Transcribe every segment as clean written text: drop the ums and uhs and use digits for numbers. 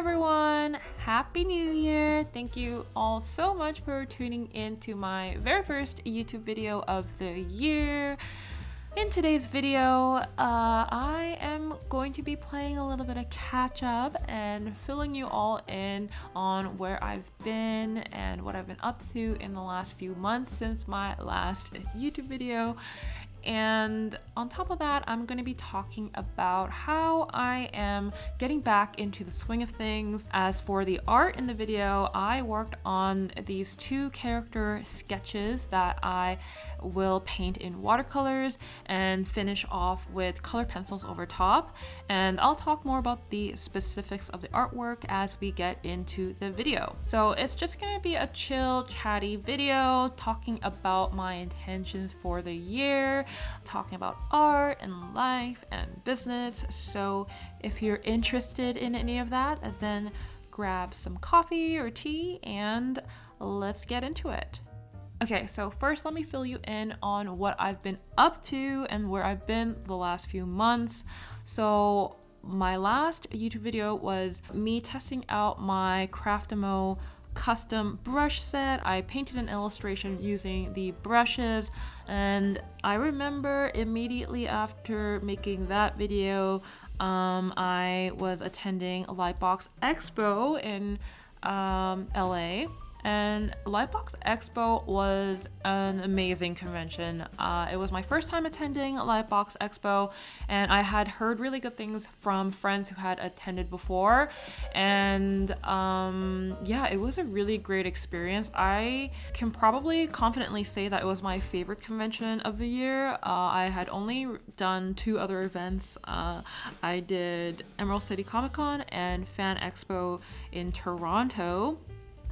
everyone, Happy New Year! Thank you all so much for tuning in to my very first YouTube video of the year. In today's video, I am going to be playing a little bit of catch up and filling you all in on where I've been and what I've been up to in the last few months since my last YouTube video. And on top of that, I'm going to be talking about how I am getting back into the swing of things. As for the art in the video, I worked on these two character sketches that I will paint in watercolors and finish off with color pencils over top. And I'll talk more about the specifics of the artwork as we get into the video. So it's just going to be a chill, chatty video talking about my intentions for the year, talking about art and life and business. So if you're interested in any of that, then grab some coffee or tea and let's get into it. Okay, so first let me fill you in on what I've been up to and where I've been the last few months. So my last YouTube video was me testing out my Craftimo custom brush set. I painted an illustration using the brushes, and I remember immediately after making that video, I was attending Lightbox Expo in LA. And Lightbox Expo was an amazing convention. It was my first time attending Lightbox Expo, and I had heard really good things from friends who had attended before. And yeah, it was a really great experience. I can probably confidently say that it was my favorite convention of the year. I had only done two other events. I did Emerald City Comic Con and Fan Expo in Toronto.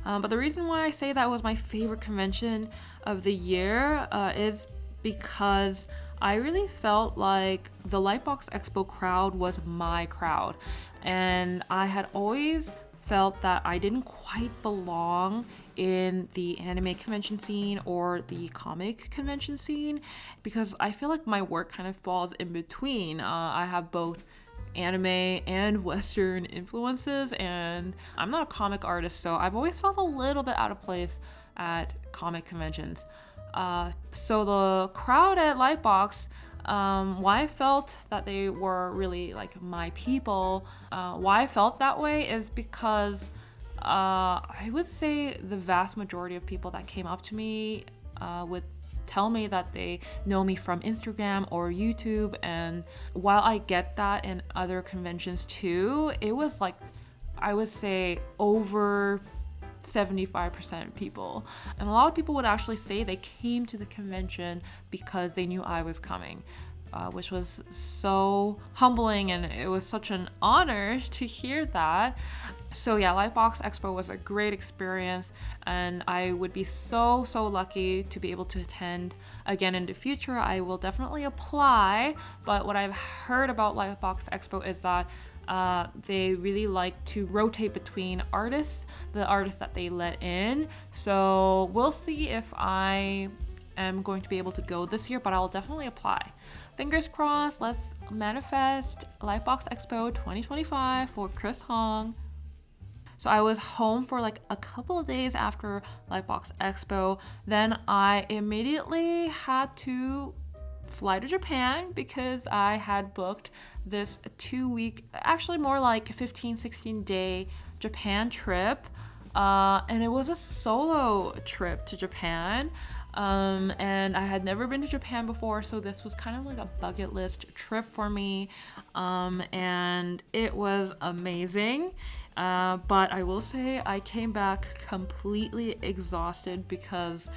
But the reason why I say that was my favorite convention of the year is because I really felt like the Lightbox Expo crowd was my crowd. And I had always felt that I didn't quite belong in the anime convention scene or the comic convention scene, because I feel like my work kind of falls in between. I have both anime and Western influences, and I'm not a comic artist, so I've always felt a little bit out of place at comic conventions. So the crowd at Lightbox, why I felt that they were really like my people, why I felt that way is because I would say the vast majority of people that came up to me would tell me that they know me from Instagram or YouTube. And while I get that in other conventions too, it was like, I would say over 75% people. And a lot of people would actually say they came to the convention because they knew I was coming. Which was so humbling, and it was such an honor to hear that. So yeah, Lightbox Expo was a great experience, and I would be so lucky to be able to attend again in the future. I will definitely apply, but what I've heard about Lightbox Expo is that they really like to rotate between artists, the artists that they let in. So we'll see if I am going to be able to go this year, but I'll definitely apply. Fingers crossed, let's manifest Lightbox Expo 2025 for Chris Hong. So I was home for like a couple of days after Lightbox Expo. Then I immediately had to fly to Japan because I had booked this 2-week, actually more like 15-16 day Japan trip. And it was a solo trip to Japan. And I had never been to Japan before, so this was kind of like a bucket list trip for me, and it was amazing, but I will say I came back completely exhausted because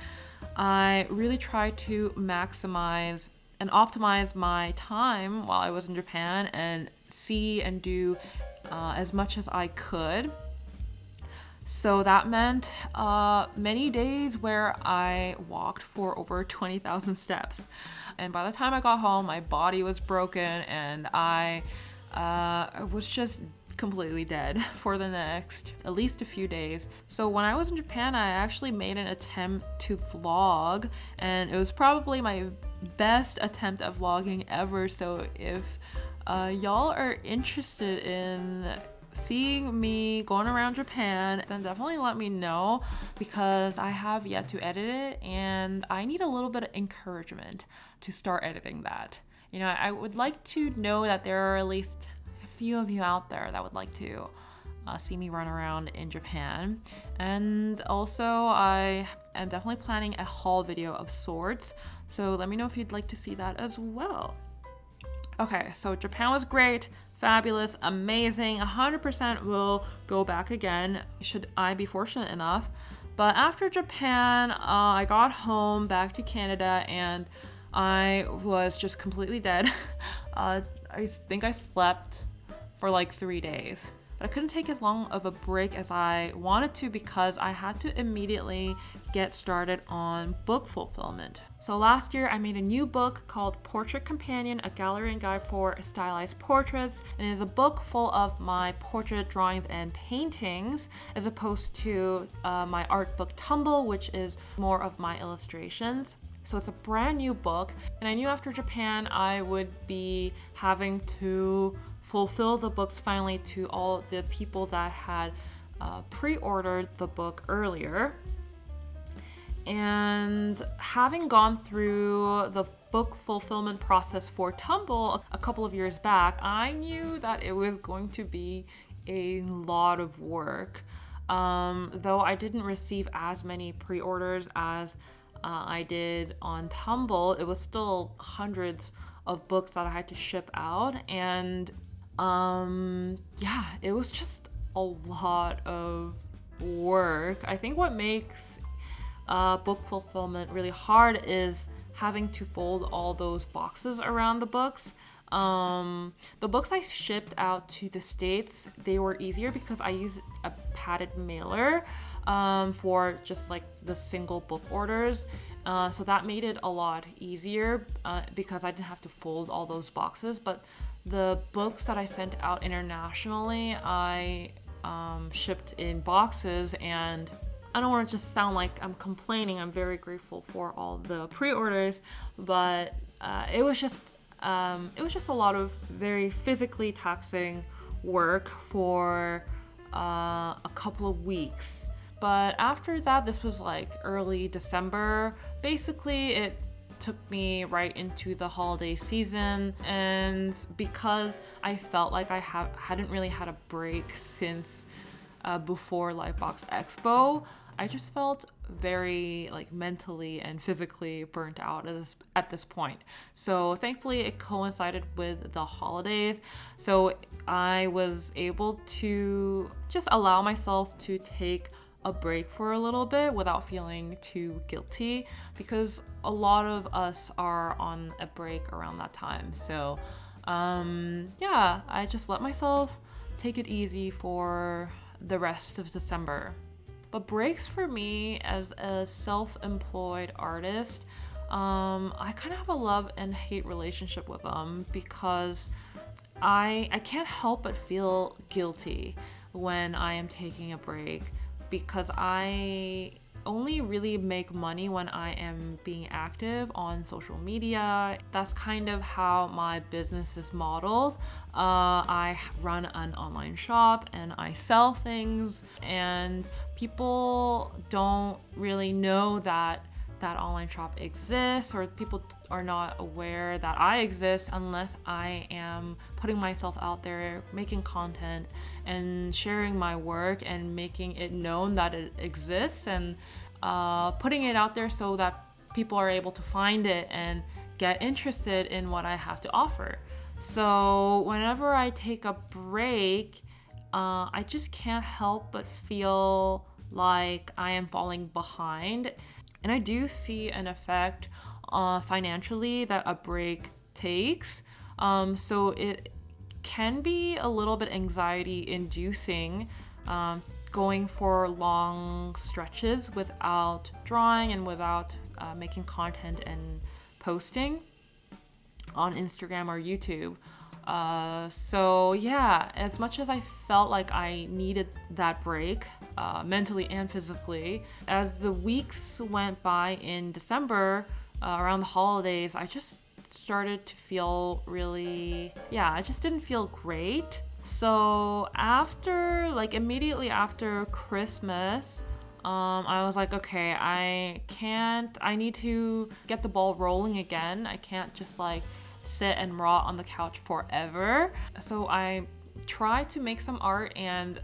I really tried to maximize and optimize my time while I was in Japan and see and do as much as I could. So that meant many days where I walked for over 20,000 steps. And by the time I got home, my body was broken, and I was just completely dead for the next at least a few days. So when I was in Japan, I actually made an attempt to vlog, and it was probably my best attempt at vlogging ever. So if y'all are interested in seeing me going around Japan, then definitely let me know, because I have yet to edit it and I need a little bit of encouragement to start editing that. You know, I would like to know that there are at least a few of you out there that would like to see me run around in Japan. And also, I am definitely planning a haul video of sorts, so let me know if you'd like to see that as well. Okay, so Japan was great, fabulous, amazing. 100% will go back again should I be fortunate enough. But after Japan, I got home back to Canada and I was just completely dead. I think I slept for like 3 days. But I couldn't take as long of a break as I wanted to because I had to immediately get started on book fulfillment. So last year I made a new book called Portrait Companion, a gallery and guide for stylized portraits, and it is a book full of my portrait drawings and paintings as opposed to my art book Tumble, which is more of my illustrations. So it's a brand new book, and I knew after Japan I would be having to fulfill the books finally to all the people that had pre-ordered the book earlier. And having gone through the book fulfillment process for Tumble a couple of years back, I knew that it was going to be a lot of work. Though I didn't receive as many pre-orders as I did on Tumble, it was still hundreds of books that I had to ship out, and yeah, it was just a lot of work. I think what makes book fulfillment really hard is having to fold all those boxes around the books. The books I shipped out to the States, they were easier because I used a padded mailer for just like the single book orders. So that made it a lot easier because I didn't have to fold all those boxes. But the books that I sent out internationally, I shipped in boxes, and I don't want to just sound like I'm complaining. I'm very grateful for all the pre-orders, but it was just a lot of very physically taxing work for a couple of weeks. But after that, this was like early December. Basically, it took me right into the holiday season, and because I felt like I hadn't really had a break since before Lightbox Expo, I just felt very like mentally and physically burnt out at this point. So thankfully it coincided with the holidays, so I was able to just allow myself to take a break for a little bit without feeling too guilty, because a lot of us are on a break around that time. So yeah, I just let myself take it easy for the rest of December. But breaks for me as a self-employed artist, I kind of have a love and hate relationship with them, because I can't help but feel guilty when I am taking a break, because I only really make money when I am being active on social media. That's kind of how my business is modeled. I run an online shop and I sell things, and people don't really know that online shop exists, or people are not aware that I exist unless I am putting myself out there, making content and sharing my work and making it known that it exists, and putting it out there so that people are able to find it and get interested in what I have to offer. So whenever I take a break, I just can't help but feel like I am falling behind. And I do see an effect financially that a break takes. So it can be a little bit anxiety inducing, going for long stretches without drawing and without making content and posting on Instagram or YouTube. So yeah, as much as I felt like I needed that break, mentally and physically, as the weeks went by in December, around the holidays, I just started to feel really, I just didn't feel great. So after, like immediately after Christmas, I was like, okay, I need to get the ball rolling again. I can't just like sit and rot on the couch forever. So I tried to make some art, and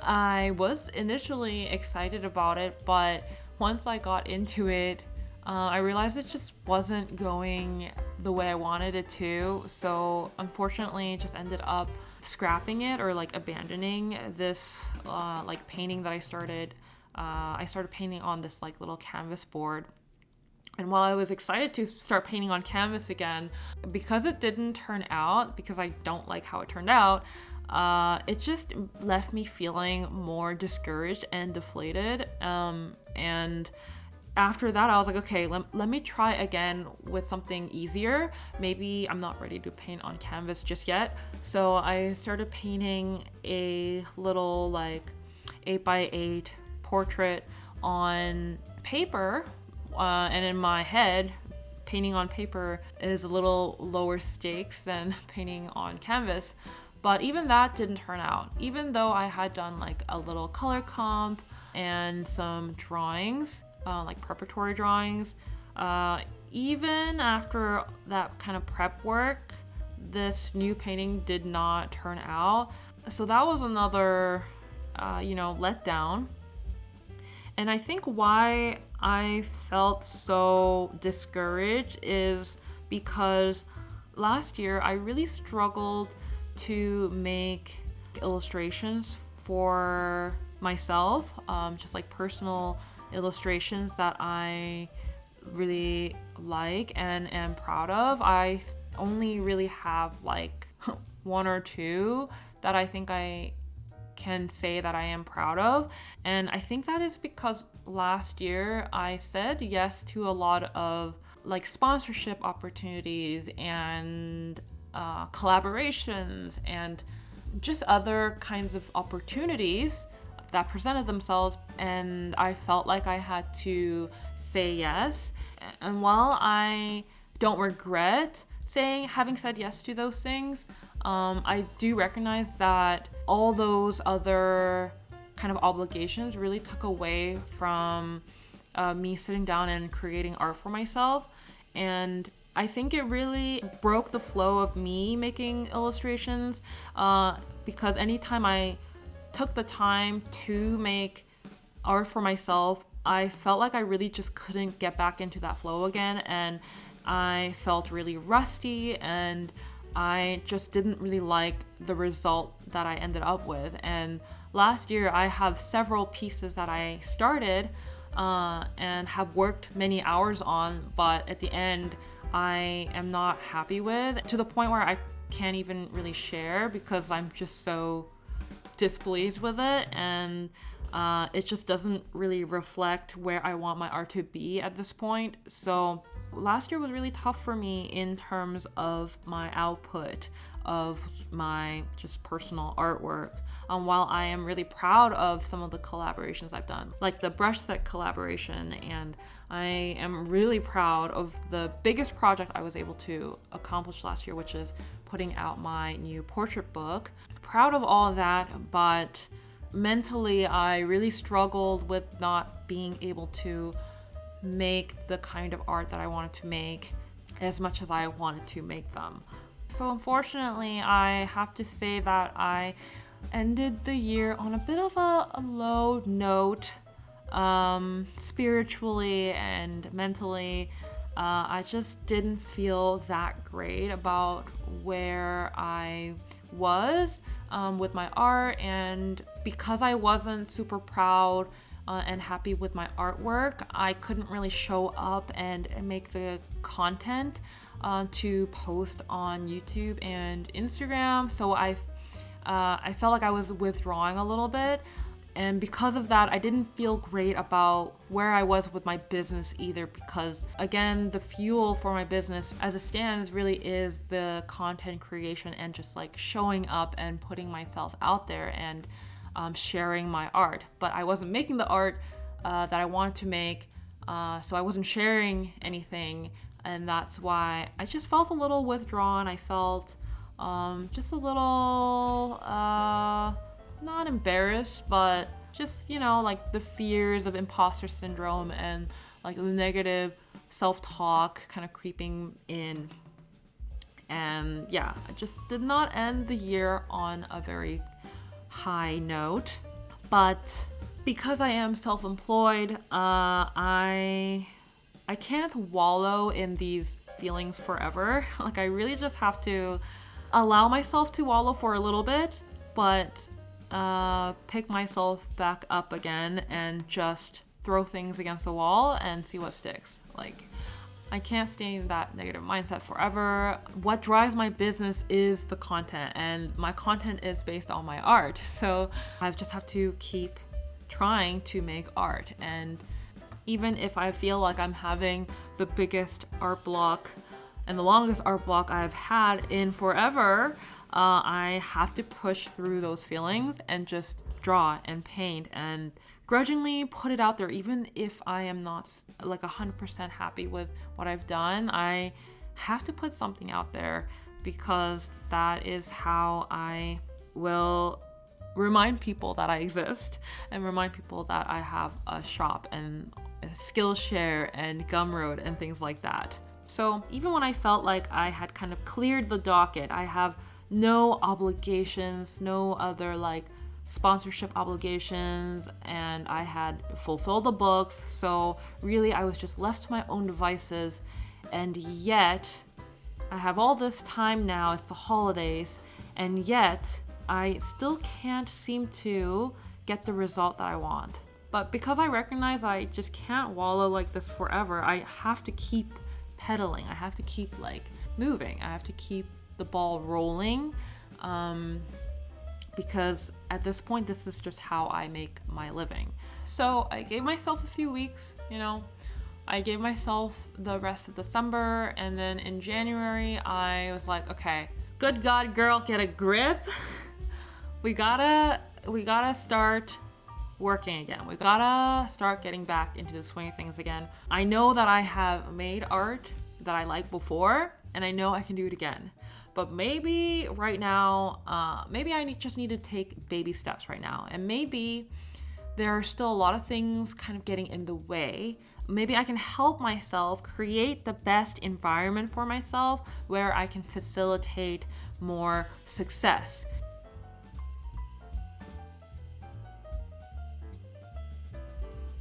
I was initially excited about it, but once I got into it, I realized it just wasn't going the way I wanted it to. So unfortunately, it just ended up scrapping it or like abandoning this like painting that I started. I started painting on this like little canvas board. And while I was excited to start painting on canvas again, because it didn't turn out, because I don't like how it turned out, it just left me feeling more discouraged and deflated. And after that, I was like, okay, let me try again with something easier. Maybe I'm not ready to paint on canvas just yet. So I started painting a little like 8x8 portrait on paper. And in my head, painting on paper is a little lower stakes than painting on canvas. But even that didn't turn out. Even though I had done like a little color comp and some drawings, like preparatory drawings, even after that kind of prep work, this new painting did not turn out. So that was another, letdown. And I think why I felt so discouraged is because last year I really struggled to make illustrations for myself, just like personal illustrations that I really like and am proud of. I only really have like one or two that I think I can say that I am proud of. And I think that is because last year I said yes to a lot of like sponsorship opportunities and collaborations and just other kinds of opportunities that presented themselves, and I felt like I had to say yes. And while I don't regret having said yes to those things, I do recognize that all those other kind of obligations really took away from me sitting down and creating art for myself. And I think it really broke the flow of me making illustrations, because anytime I took the time to make art for myself, I felt like I really just couldn't get back into that flow again, and I felt really rusty, and I just didn't really like the result that I ended up with. And last year I have several pieces that I started and have worked many hours on, but at the end I am not happy with, to the point where I can't even really share because I'm just so displeased with it, and it just doesn't really reflect where I want my art to be at this point. So last year was really tough for me in terms of my output of my just personal artwork. While I am really proud of some of the collaborations I've done, like the brush set collaboration, and I am really proud of the biggest project I was able to accomplish last year, which is putting out my new portrait book. Proud of all of that, but mentally I really struggled with not being able to make the kind of art that I wanted to make as much as I wanted to make them. So unfortunately, I have to say that I ended the year on a bit of a low note, spiritually and mentally. I just didn't feel that great about where I was with my art, and because I wasn't super proud and happy with my artwork, I couldn't really show up and make the content to post on YouTube and Instagram. So I felt like I was withdrawing a little bit, and because of that I didn't feel great about where I was with my business either, because again, the fuel for my business as it stands really is the content creation and just like showing up and putting myself out there and sharing my art. But I wasn't making the art that I wanted to make, so I wasn't sharing anything, and that's why I just felt a little withdrawn. I felt just a little embarrassed, but just, you know, like the fears of imposter syndrome and like the negative self-talk kind of creeping in. And yeah, I just did not end the year on a very high note. But because I am self-employed, I can't wallow in these feelings forever. Like I really just have to allow myself to wallow for a little bit, but pick myself back up again and just throw things against the wall and see what sticks. Like I can't stay in that negative mindset forever. What drives my business is the content, and my content is based on my art. So I just have to keep trying to make art. And even if I feel like I'm having the biggest art block and the longest art block I've had in forever, I have to push through those feelings and just draw and paint and grudgingly put it out there. Even if I am not like 100% happy with what I've done, I have to put something out there, because that is how I will remind people that I exist and remind people that I have a shop and a Skillshare and Gumroad and things like that. So even when I felt like I had kind of cleared the docket, I have no obligations, no other like sponsorship obligations, and I had fulfilled the books, so really I was just left to my own devices. And yet I have all this time now, it's the holidays, and yet I still can't seem to get the result that I want. But because I recognize I just can't wallow like this forever, I have to keep pedaling, I have to keep like moving, I have to keep the ball rolling, because at this point this is just how I make my living. So I gave myself a few weeks, you know, I gave myself the rest of December, and then in January I was like, okay, good God, girl, get a grip. we gotta start working again. We gotta start getting back into the swing of things again. I know that I have made art that I liked before, and I know I can do it again. But maybe right now, maybe I just need to take baby steps right now. And maybe there are still a lot of things kind of getting in the way. Maybe I can help myself create the best environment for myself where I can facilitate more success.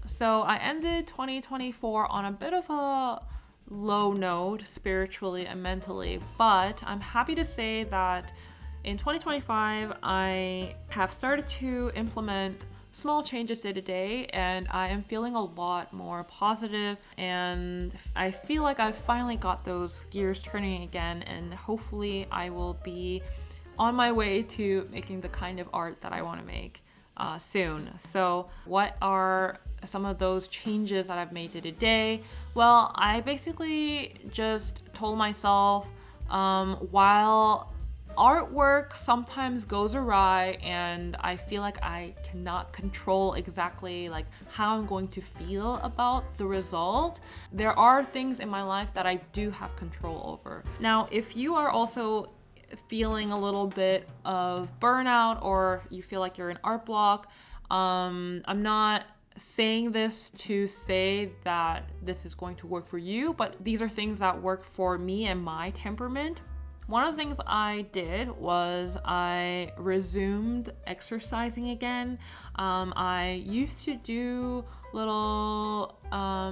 So I ended 2024 on a bit of a low note spiritually and mentally, but I'm happy to say that in 2025 I have started to implement small changes day to day, and I am feeling a lot more positive, and I feel like I've finally got those gears turning again, and hopefully I will be on my way to making the kind of art that I want to make soon. So what are some of those changes that I've made day to day? Well, I basically just told myself, while artwork sometimes goes awry and I feel like I cannot control exactly like how I'm going to feel about the result, there are things in my life that I do have control over. Now, if you are also feeling a little bit of burnout, or you feel like you're in art block, I'm not saying this to say that this is going to work for you, but these are things that work for me and my temperament. One of the things I did was I resumed exercising again. I used to do little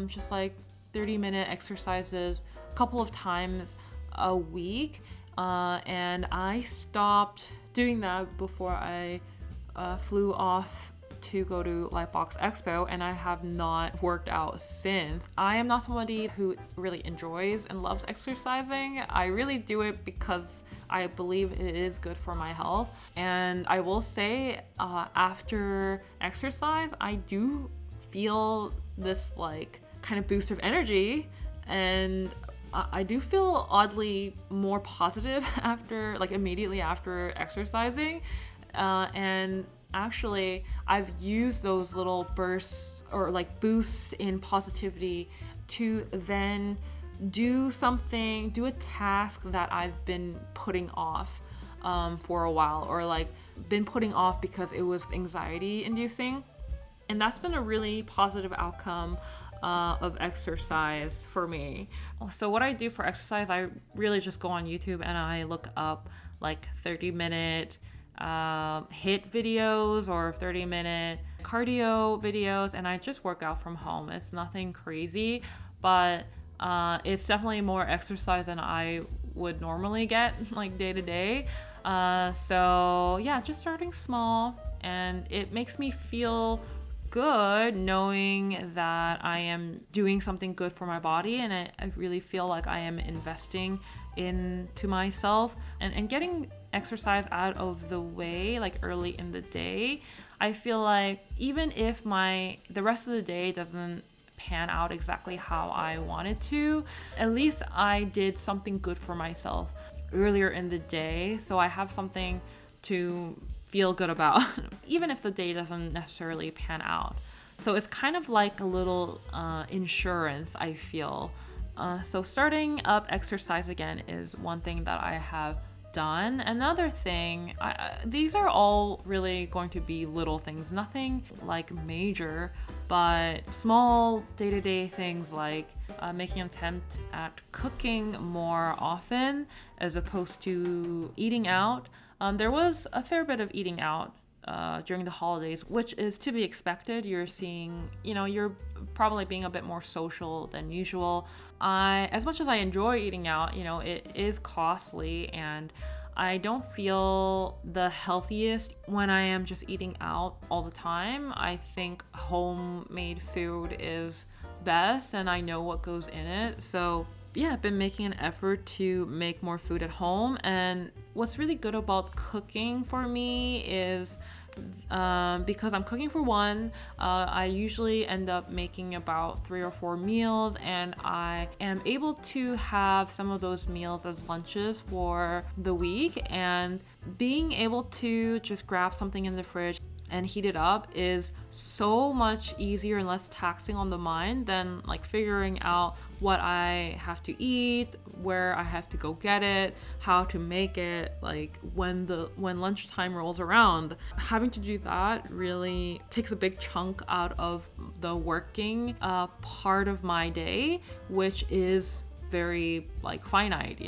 just like 30-minute exercises a couple of times a week, and I stopped doing that before I flew off to go to Lightbox Expo, and I have not worked out since. I am not somebody who really enjoys and loves exercising. I really do it because I believe it is good for my health. And I will say, after exercise, I do feel this like kind of boost of energy, and I do feel oddly more positive after, like immediately after exercising. And actually, I've used those little bursts or like boosts in positivity to then do a task that I've been putting off for a while, or like been putting off because it was anxiety inducing. And that's been a really positive outcome of exercise for me. So what I do for exercise, I really just go on YouTube and I look up like 30-minute HIIT videos or 30-minute cardio videos, and I just work out from home. It's nothing crazy, but it's definitely more exercise than I would normally get like day to day. So yeah, just starting small, and it makes me feel good knowing that I am doing something good for my body, and I really feel like I am investing into myself and getting exercise out of the way like early in the day. I feel like even if the rest of the day doesn't pan out exactly how I wanted to, at least I did something good for myself earlier in the day, so I have something to feel good about even if the day doesn't necessarily pan out. So it's kind of like a little insurance, I feel. So starting up exercise again is one thing that I have done. Another thing, these are all really going to be little things, nothing like major, but small day-to-day things like making an attempt at cooking more often as opposed to eating out. There was a fair bit of eating out during the holidays, which is to be expected. You're probably being a bit more social than usual. As much as I enjoy eating out, it is costly, and I don't feel the healthiest when I am just eating out all the time. I think homemade food is best, and I know what goes in it. So yeah, I've been making an effort to make more food at home. And what's really good about cooking for me is because I'm cooking for one, I usually end up making about 3 or 4 meals, and I am able to have some of those meals as lunches for the week. And being able to just grab something in the fridge and heat it up is so much easier and less taxing on the mind than like figuring out what I have to eat, where I have to go get it, how to make it, like when lunchtime rolls around. Having to do that really takes a big chunk out of the working part of my day, which is very like finite,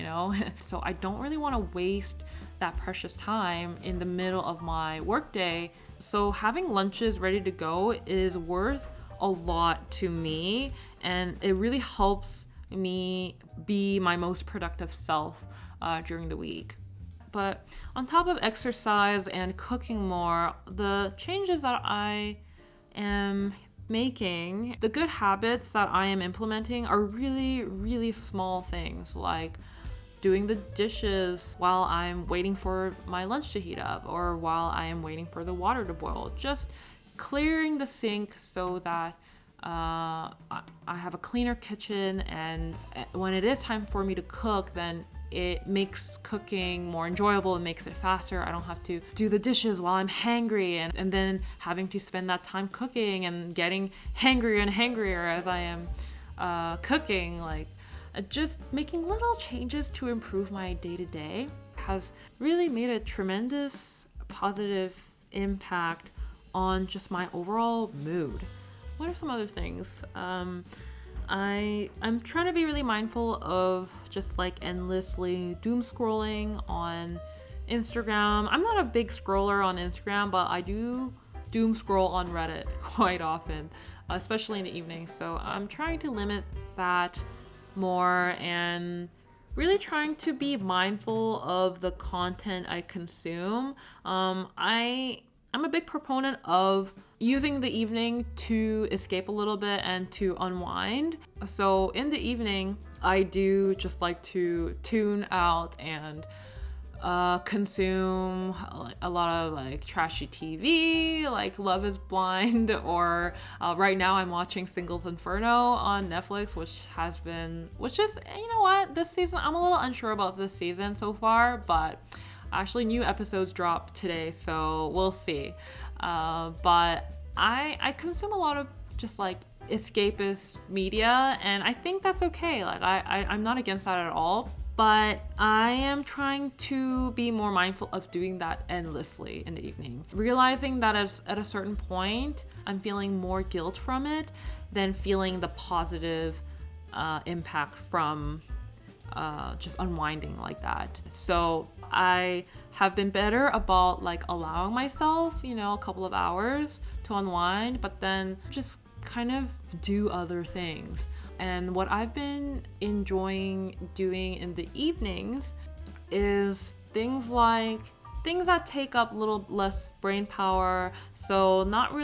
So I don't really want to waste that precious time in the middle of my workday. So having lunches ready to go is worth a lot to me, and it really helps me be my most productive self during the week. But on top of exercise and cooking more, the changes that I am making, the good habits that I am implementing are really, really small things, like doing the dishes while I'm waiting for my lunch to heat up, or while I am waiting for the water to boil. Just clearing the sink so that I have a cleaner kitchen, and when it is time for me to cook, then it makes cooking more enjoyable. It makes it faster. I don't have to do the dishes while I'm hangry, and then having to spend that time cooking and getting hangrier and hangrier as I am cooking. Just making little changes to improve my day-to-day has really made a tremendous positive impact on just my overall mood. What are some other things? I'm trying to be really mindful of just like endlessly doom scrolling on Instagram. I'm not a big scroller on Instagram, but I do doom scroll on Reddit quite often, especially in the evening. So I'm trying to limit that more and really trying to be mindful of the content I consume. I'm a big proponent of using the evening to escape a little bit and to unwind. So in the evening, I do just like to tune out and consume a lot of like trashy TV, like Love is Blind, or right now I'm watching Singles Inferno on Netflix, which is, this season, I'm a little unsure about this season so far, but actually new episodes dropped today, so we'll see. But I consume a lot of just like escapist media, and I think that's okay. Like I'm not against that at all. But I am trying to be more mindful of doing that endlessly in the evening. Realizing that at a certain point, I'm feeling more guilt from it than feeling the positive impact from just unwinding like that. So I have been better about like allowing myself, you know, a couple of hours to unwind, but then just kind of do other things. And what I've been enjoying doing in the evenings is things that take up a little less brain power. So not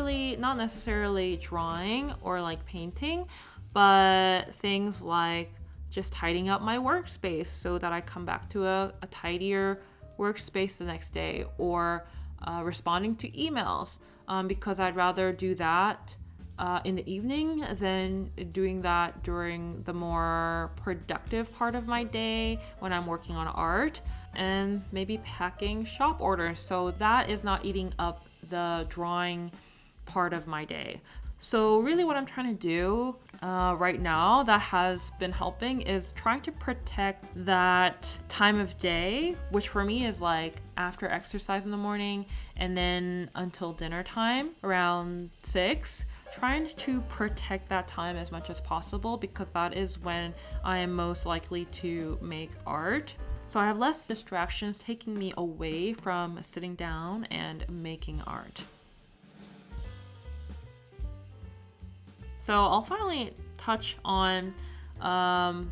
necessarily drawing or like painting, but things like just tidying up my workspace so that I come back to a tidier workspace the next day, or responding to emails, because I'd rather do that in the evening than doing that during the more productive part of my day when I'm working on art and maybe packing shop orders. So that is not eating up the drawing part of my day. So really what I'm trying to do right now that has been helping is trying to protect that time of day, which for me is like after exercise in the morning and then until dinner time around 6. Trying to protect that time as much as possible because that is when I am most likely to make art. So I have less distractions taking me away from sitting down and making art. So I'll finally touch on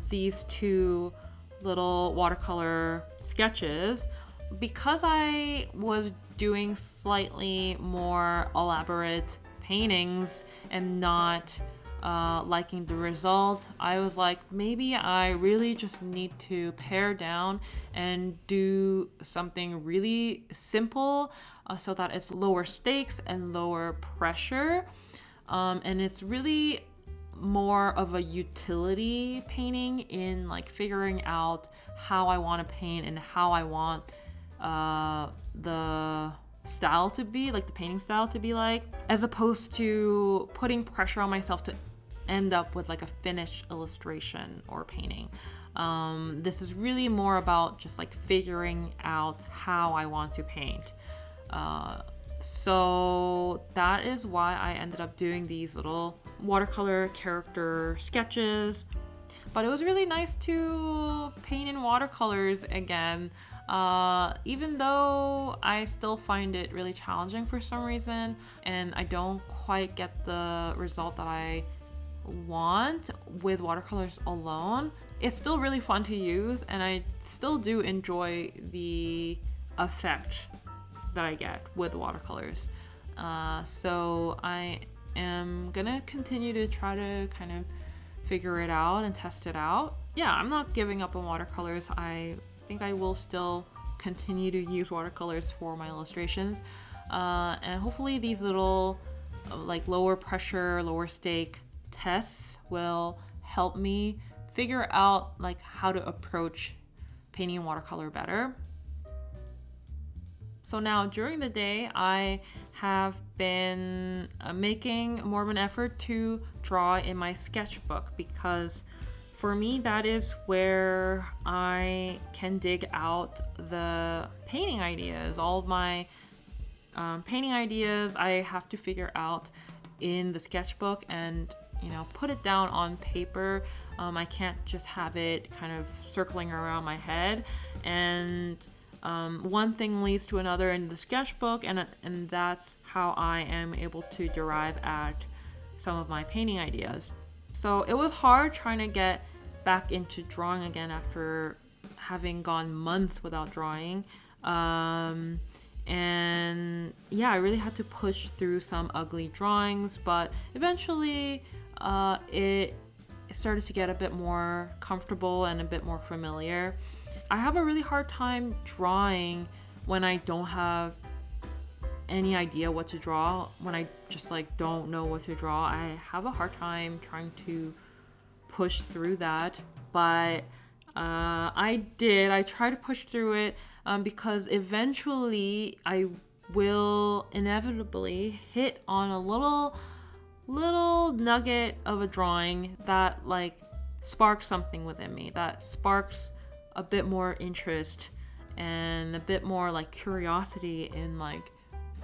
these two little watercolor sketches. Because I was doing slightly more elaborate paintings and not liking the result, I was like, maybe I really just need to pare down and do something really simple so that it's lower stakes and lower pressure. And it's really more of a utility painting in like figuring out how I want to paint and how I want the style to be, like the painting style to be like, as opposed to putting pressure on myself to end up with like a finished illustration or painting. This is really more about just like figuring out how I want to paint. So that is why I ended up doing these little watercolor character sketches. But it was really nice to paint in watercolors again. Even though I still find it really challenging for some reason and I don't quite get the result that I want with watercolors alone, it's still really fun to use and I still do enjoy the effect that I get with watercolors. So I am gonna continue to try to kind of figure it out and test it out. Yeah, I'm not giving up on watercolors. I think I will still continue to use watercolors for my illustrations. And hopefully these little like lower pressure, lower stake tests will help me figure out like how to approach painting in watercolor better. So now during the day, I have been making more of an effort to draw in my sketchbook because for me, that is where I can dig out the painting ideas. All of my painting ideas, I have to figure out in the sketchbook and, you know, put it down on paper. I can't just have it kind of circling around my head. And one thing leads to another in the sketchbook, and that's how I am able to derive at some of my painting ideas. So it was hard trying to get back into drawing again after having gone months without drawing. And yeah, I really had to push through some ugly drawings, but eventually it started to get a bit more comfortable and a bit more familiar. I have a really hard time drawing when I don't have any idea what to draw, when I just like don't know what to draw. I have a hard time trying to push through that, but I tried to push through it because eventually I will inevitably hit on a little nugget of a drawing that like sparks something within me, that sparks a bit more interest and a bit more like curiosity in like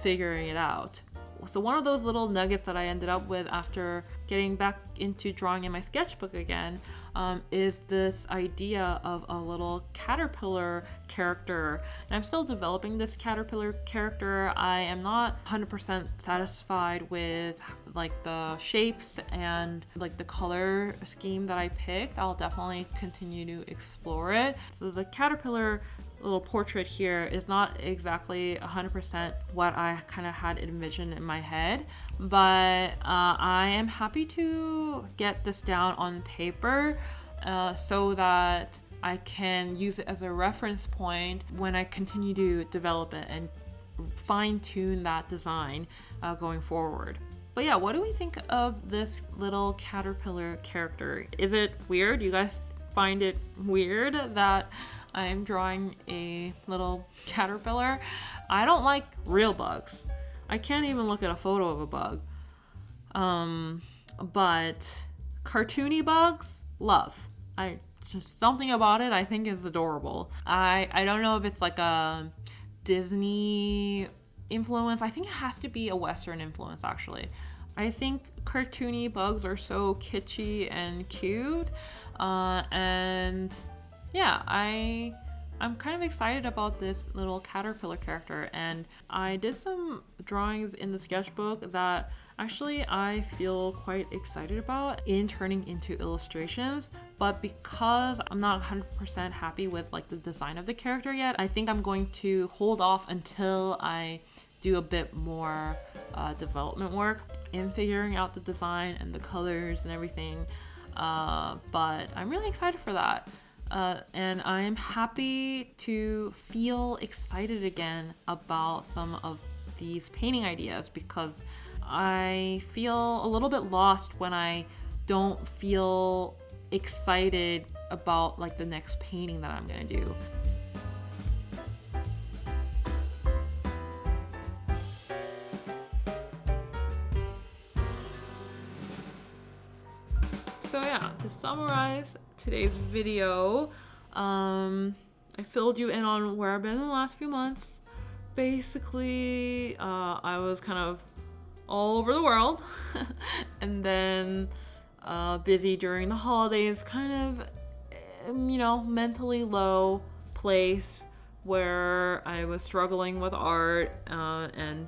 figuring it out. So one of those little nuggets that I ended up with after getting back into drawing in my sketchbook again is this idea of a little caterpillar character. And I'm still developing this caterpillar character. I am not 100% satisfied with like the shapes and like the color scheme that I picked. I'll definitely continue to explore it. So the caterpillar little portrait here is not exactly 100% what I kind of had envisioned in my head, but I am happy to get this down on paper so that I can use it as a reference point when I continue to develop it and fine-tune that design going forward. But yeah, what do we think of this little caterpillar character? Is it weird? You guys find it weird that I'm drawing a little caterpillar? I don't like real bugs. I can't even look at a photo of a bug. But cartoony bugs, love. Just something about it I think is adorable. I don't know if it's like a Disney influence. I think it has to be a Western influence actually. I think cartoony bugs are so kitschy and cute. And yeah, I'm kind of excited about this little caterpillar character, and I did some drawings in the sketchbook that actually I feel quite excited about in turning into illustrations, but because I'm not 100% happy with like the design of the character yet, I think I'm going to hold off until I do a bit more development work in figuring out the design and the colors and everything, but I'm really excited for that. And I am happy to feel excited again about some of these painting ideas because I feel a little bit lost when I don't feel excited about like the next painting that I'm gonna do. So yeah, to summarize today's video, I filled you in on where I've been in the last few months. Basically, I was kind of all over the world and then busy during the holidays, kind of, mentally low place where I was struggling with art and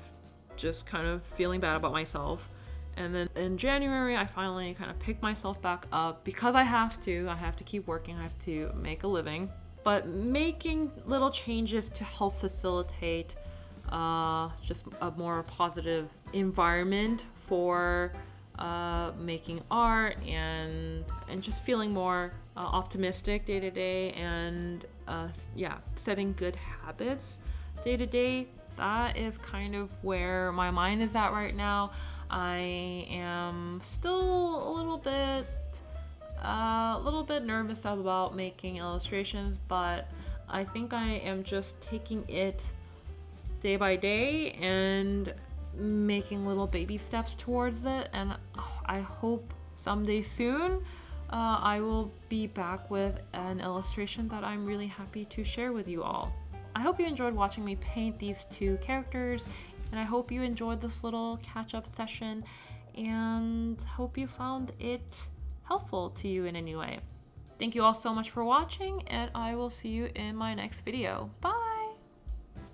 just kind of feeling bad about myself. And then in January, I finally kind of picked myself back up because I have to keep working, I have to make a living, but making little changes to help facilitate just a more positive environment for making art and just feeling more optimistic day to day and setting good habits day to day. That is kind of where my mind is at right now. I am still a little bit nervous about making illustrations, but I think I am just taking it day by day and making little baby steps towards it, and I hope someday soon I will be back with an illustration that I'm really happy to share with you all. I hope you enjoyed watching me paint these two characters, and I hope you enjoyed this little catch-up session and hope you found it helpful to you in any way. Thank you all so much for watching, and I will see you in my next video. Bye!